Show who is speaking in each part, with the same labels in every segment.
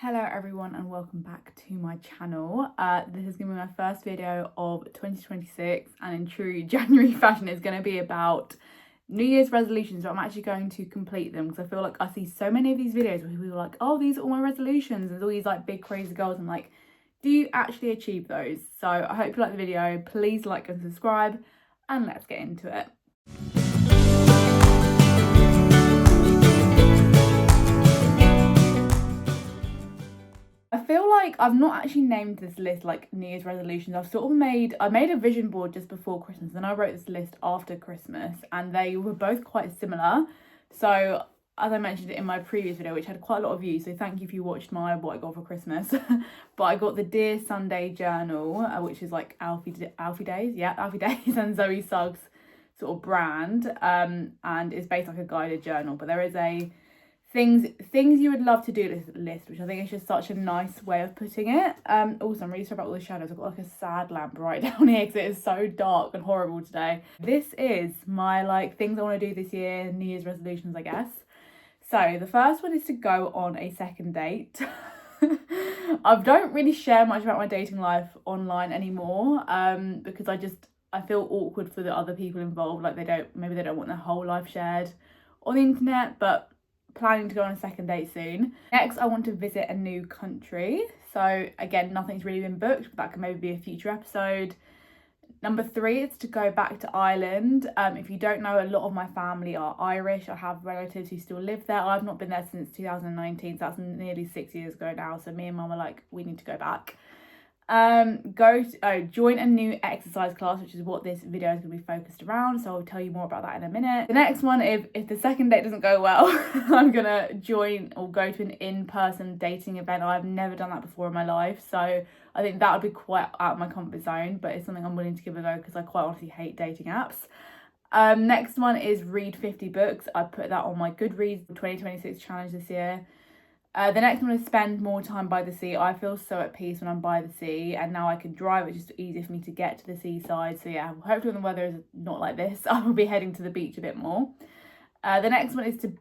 Speaker 1: Hello everyone and welcome back to my channel. This is going to be my first video of 2026 and in true January fashion it's going to be about New Year's resolutions, but I'm actually going to complete them because I feel like I see so many of these videos where people are like, oh, these are all my resolutions, and there's all these like big crazy goals. I'm like, do you actually achieve those? So I hope you like the video. Please like and subscribe and let's get into it. I feel like I've not actually named this list like New Year's resolutions. I made a vision board just before Christmas, and I wrote this list after Christmas, and they were both quite similar. So as I mentioned in my previous video, which had quite a lot of views, so thank you if you watched my what I got for Christmas. But I got the Dear Sunday journal, which is like Alfie Days, and Zoe Suggs sort of brand, and it's based like a guided journal. But there is a things you would love to do list, which I think is just such a nice way of putting it. Also, I'm really sorry about all the shadows. I've got like a sad lamp right down here because it is so dark and horrible today. This is my like things I want to do this year, New Year's resolutions, I guess. So the first one is to go on a second date. I don't really share much about my dating life online anymore, because I feel awkward for the other people involved. Like maybe they don't want their whole life shared on the internet, but planning to go on a second date soon. Next, I want to visit a new country. So again, nothing's really been booked, but that can maybe be a future episode. Number 3 is to go back to Ireland. If you don't know, a lot of my family are Irish. I have relatives who still live there. I've not been there since 2019, so that's nearly 6 years ago now. So me and mum are like, we need to go back. Join a new exercise class, which is what this video is going to be focused around, so I'll tell you more about that in a minute. The next one, if the second date doesn't go well, I'm gonna join or go to an in-person dating event. I've never done that before in my life, so I think that would be quite out of my comfort zone, but it's something I'm willing to give a go because I quite honestly hate dating apps. Next one is read 50 books. I put that on my Goodreads 2026 challenge this year. The next one is spend more time by the sea. I feel so at peace when I'm by the sea, and now I can drive. It's just easier for me to get to the seaside. So yeah, hopefully when the weather is not like this, I will be heading to the beach a bit more. The next one is to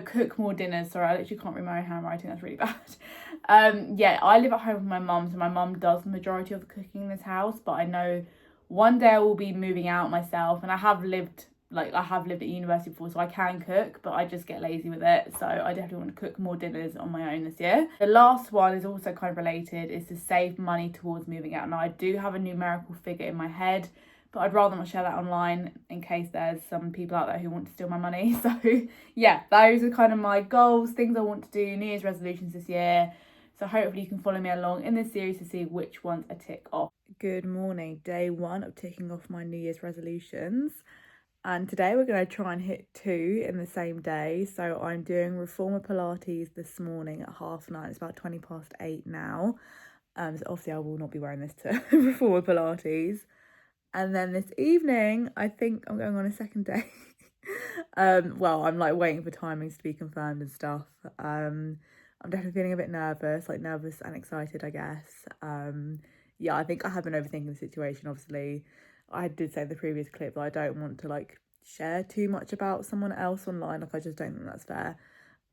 Speaker 1: cook more dinners. Sorry, I literally can't read my own handwriting. That's really bad. Yeah, I live at home with my mum, so my mum does the majority of the cooking in this house. But I know one day I will be moving out myself, and I have lived at university before, so I can cook, but I just get lazy with it. So I definitely want to cook more dinners on my own this year. The last one is also kind of related, is to save money towards moving out. Now I do have a numerical figure in my head, but I'd rather not share that online in case there's some people out there who want to steal my money. So yeah, those are kind of my goals, things I want to do, New Year's resolutions this year. So hopefully you can follow me along in this series to see which ones I tick off. Good morning, day 1 of ticking off my New Year's resolutions. And today we're going to try and hit 2 in the same day. So I'm doing reformer Pilates this morning at 9:30. It's about 8:20 now. So obviously I will not be wearing this to reformer Pilates. And then this evening, I think I'm going on a second date. Well, I'm like waiting for timings to be confirmed and stuff. I'm definitely feeling a bit nervous and excited, I guess. Yeah, I think I have been overthinking the situation, obviously. I did say in the previous clip that I don't want to like share too much about someone else online. Like I just don't think that's fair.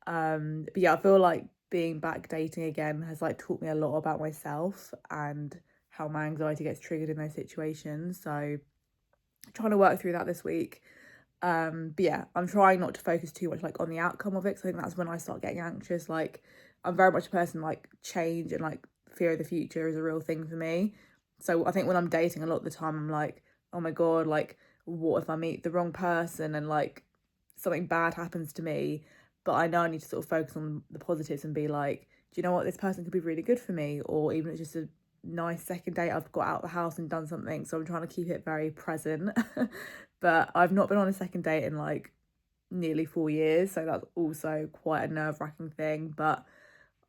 Speaker 1: But yeah, I feel like being back dating again has like taught me a lot about myself and how my anxiety gets triggered in those situations. So I'm trying to work through that this week. But yeah, I'm trying not to focus too much like on the outcome of it, because I think that's when I start getting anxious. Like I'm very much a person like change and like fear of the future is a real thing for me. So I think when I'm dating, a lot of the time I'm like, oh my god, like what if I meet the wrong person and like something bad happens to me? But I know I need to sort of focus on the positives and be like, do you know what, this person could be really good for me, or even if it's just a nice second date, I've got out of the house and done something. So I'm trying to keep it very present. But I've not been on a second date in like nearly 4 years, so that's also quite a nerve-wracking thing, but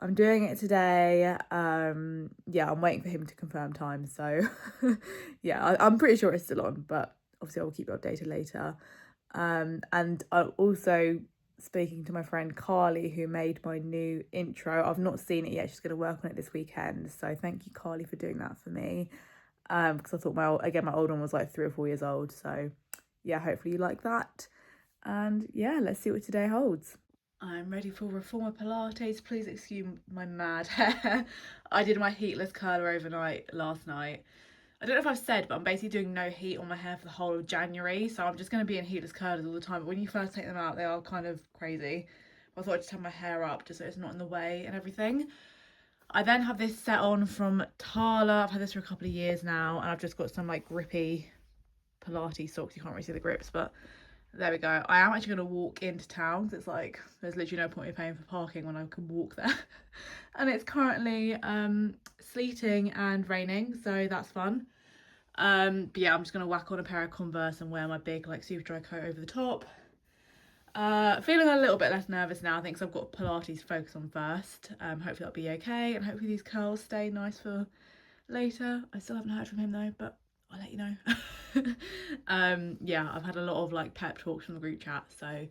Speaker 1: I'm doing it today. Yeah, I'm waiting for him to confirm time, so yeah, I'm pretty sure it's still on, but obviously I'll keep you updated later. And I'm also speaking to my friend Carly, who made my new intro. I've not seen it yet. She's going to work on it this weekend, so thank you, Carly, for doing that for me. Because I thought my old one was like 3 or 4 years old, so yeah, hopefully you like that. And yeah, let's see what today holds. I'm ready for reformer Pilates. Please excuse my mad hair. I did my heatless curler overnight last night. I don't know if I've said, but I'm basically doing no heat on my hair for the whole of January. So I'm just going to be in heatless curlers all the time. But when you first take them out, they are kind of crazy. I thought I'd just have my hair up just so it's not in the way and everything. I then have this set on from Tala. I've had this for a couple of years now. And I've just got some like grippy Pilates socks. You can't really see the grips, but there we go. I am actually going to walk into town because it's like there's literally no point in paying for parking when I can walk there. And it's currently sleeting and raining, so that's fun. But yeah, I'm just going to whack on a pair of Converse and wear my big like super dry coat over the top. Feeling a little bit less nervous now, I think, because I've got Pilates to focus on first. Hopefully that'll be okay, and hopefully these curls stay nice for later. I still haven't heard from him though, but I'll let you know. Yeah, I've had a lot of like pep talks from the group chat, so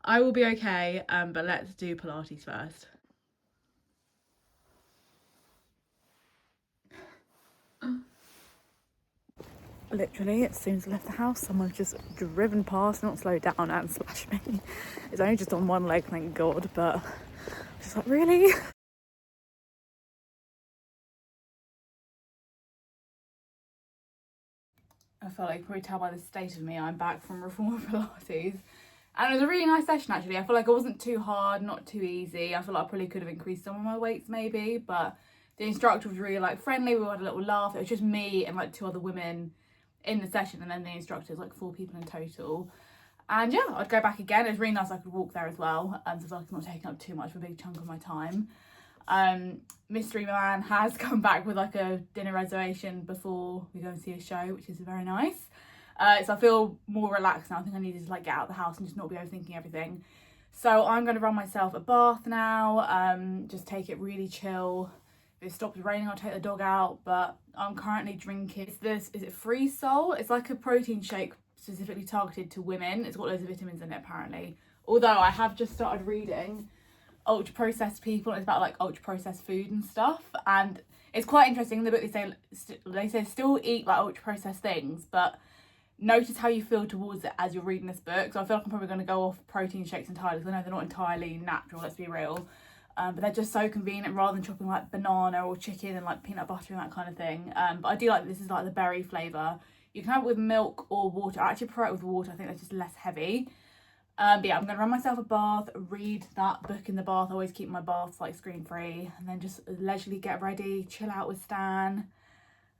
Speaker 1: I will be okay. But let's do Pilates first. Literally, as soon as I left the house, someone's just driven past, not slowed down, and splashed me. It's only just on one leg, thank God, but I'm just like, really? I felt like you probably tell by the state of me, I'm back from Reformer Pilates. And it was a really nice session, actually. I feel like it wasn't too hard, not too easy. I feel like I probably could have increased some of my weights, maybe, but the instructor was really like friendly. We had a little laugh. It was just me and like 2 other women in the session, and then the instructors, like 4 people in total. And yeah, I'd go back again. It was really nice I could walk there as well, so I feel like it's not taking up too much of a big chunk of my time. Mystery Man has come back with like a dinner reservation before we go and see a show, which is very nice. So I feel more relaxed now. I think I needed to like get out of the house and just not be overthinking everything. So I'm going to run myself a bath now, just take it really chill. If it stops raining, I'll take the dog out, but I'm currently drinking, is it Free Soul? It's like a protein shake specifically targeted to women. It's got loads of vitamins in it apparently. Although I have just started reading ultra processed people, and it's about like ultra processed food and stuff, and it's quite interesting. In the book they say still eat like ultra processed things, but notice how you feel towards it as you're reading this book. So I feel like I'm probably going to go off protein shakes entirely, because I know they're not entirely natural, let's be real. But they're just so convenient rather than chopping like banana or chicken and like peanut butter and that kind of thing. But I do like this is like the berry flavour. You can have it with milk or water. I actually prefer it with water. I think that's just less heavy. But yeah, I'm going to run myself a bath, read that book in the bath. I always keep my baths like screen free, and then just leisurely get ready, chill out with Stan,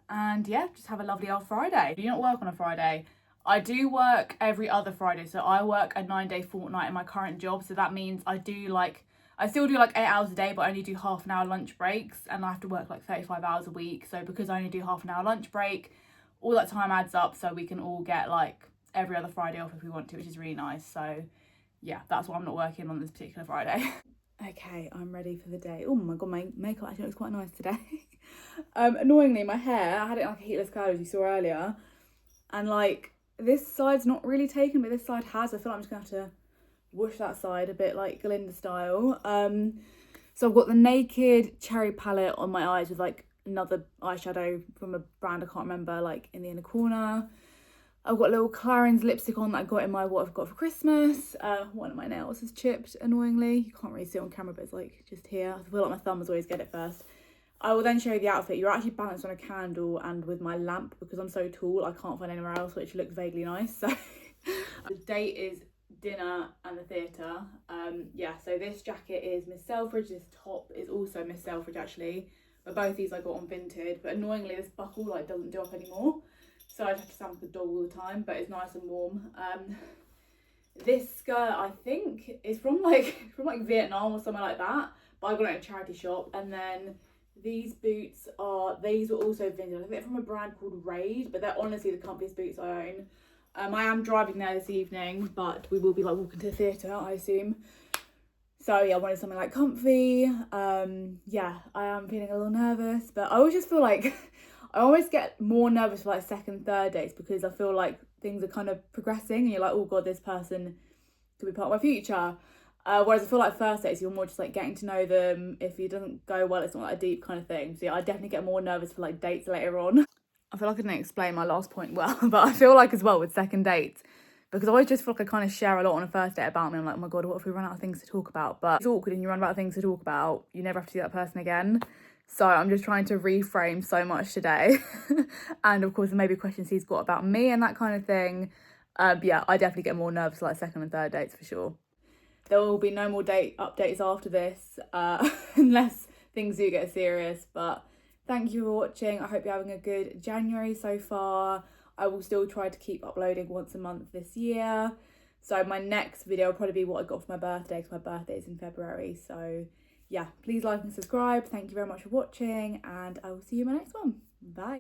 Speaker 1: and yeah, just have a lovely old Friday. Do you not work on a Friday? I do work every other Friday, so I work a 9-day fortnight in my current job, so that means I still do like 8 hours a day, but I only do half an hour lunch breaks, and I have to work like 35 hours a week. So because I only do half an hour lunch break, all that time adds up, so we can all get like every other Friday off if we want to, which is really nice. So yeah, that's why I'm not working on this particular Friday. Okay, I'm ready for the day. Oh my god, my makeup actually looks quite nice today. Annoyingly, my hair, I had it like a heatless curl as you saw earlier, and like this side's not really taken, but this side has. I feel like I'm just gonna have to whoosh that side a bit like Glinda style. So I've got the Naked Cherry palette on my eyes with like another eyeshadow from a brand I can't remember, like in the inner corner. I've got a little Clarins lipstick on that I got in my what I've got for Christmas. One of my nails is chipped, annoyingly. You can't really see it on camera, but it's like just here. I feel like my thumbs always get it first. I will then show you the outfit. You're actually balanced on a candle and with my lamp, because I'm so tall I can't find anywhere else, which looks vaguely nice. So the date is dinner and the theatre. Yeah, so this jacket is Miss Selfridge. This top is also Miss Selfridge actually. But both these I got on Vinted. But annoyingly, this buckle like doesn't do up anymore. So I have to stand with the dog all the time, but it's nice and warm. This skirt I think is from like Vietnam or somewhere like that, but I got it in a charity shop. And then these boots these were also vintage. I think they're from a brand called Raid, but they're honestly the comfiest boots I own. I am driving there this evening, but we will be like walking to the theatre, I assume. So yeah, I wanted something like comfy. Yeah, I am feeling a little nervous, but I always just feel like I always get more nervous for like second, third dates, because I feel like things are kind of progressing and you're like, oh god, this person could be part of my future. Whereas I feel like first dates, you're more just like getting to know them. If it doesn't go well, it's not like a deep kind of thing. So yeah, I definitely get more nervous for like dates later on. I feel like I didn't explain my last point well, but I feel like as well with second dates, because I always just feel like I kind of share a lot on a first date about me. I'm like, oh my God, what if we run out of things to talk about? But it's awkward, and you run out of things to talk about, you never have to see that person again. So I'm just trying to reframe so much today. And of course, maybe questions he's got about me and that kind of thing. But yeah, I definitely get more nervous like second and third dates for sure. There will be no more date updates after this, unless things do get serious. But thank you for watching. I hope you're having a good January so far. I will still try to keep uploading once a month this year. So my next video will probably be what I got for my birthday, because my birthday is in February. So yeah, please like and subscribe. Thank you very much for watching, and I will see you in my next one. Bye.